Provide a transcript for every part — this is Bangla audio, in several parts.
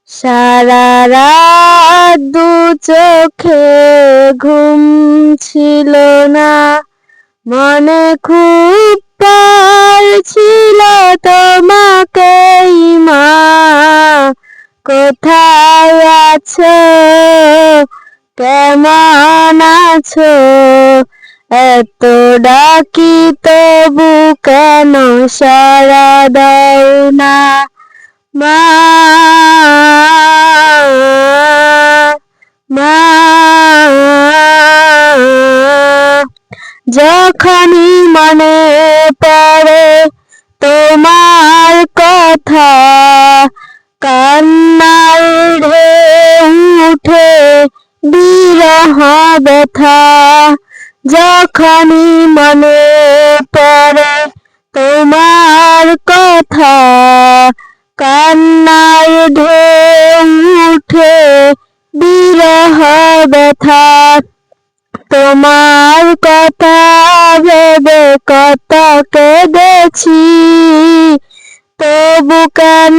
সারা রাত দু চোখে ঘুম ছিল না, মনে খুব পার ছিল তোমাকেই মা। কোথায় আছো, কেমন আছো, এত ডাকি তবু কেন সাড়া দাও না মা। মা যখনই মনে পড়ে তোমার কথা, কান্নার ঢেউ উঠে বিরহ ব্যথা। যখনই মনে পড়ে তোমার কথা, কান্নার ঢেউ উঠে বিরহ ব্যথা। তোমার কথা ভেবে কত কেঁদেছি, তবু কেন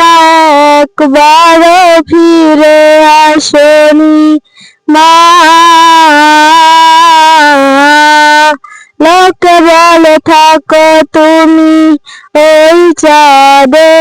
একবারও ফিরে আসনি মা। লোকে বলে থাকো তুমি ওই চাঁদে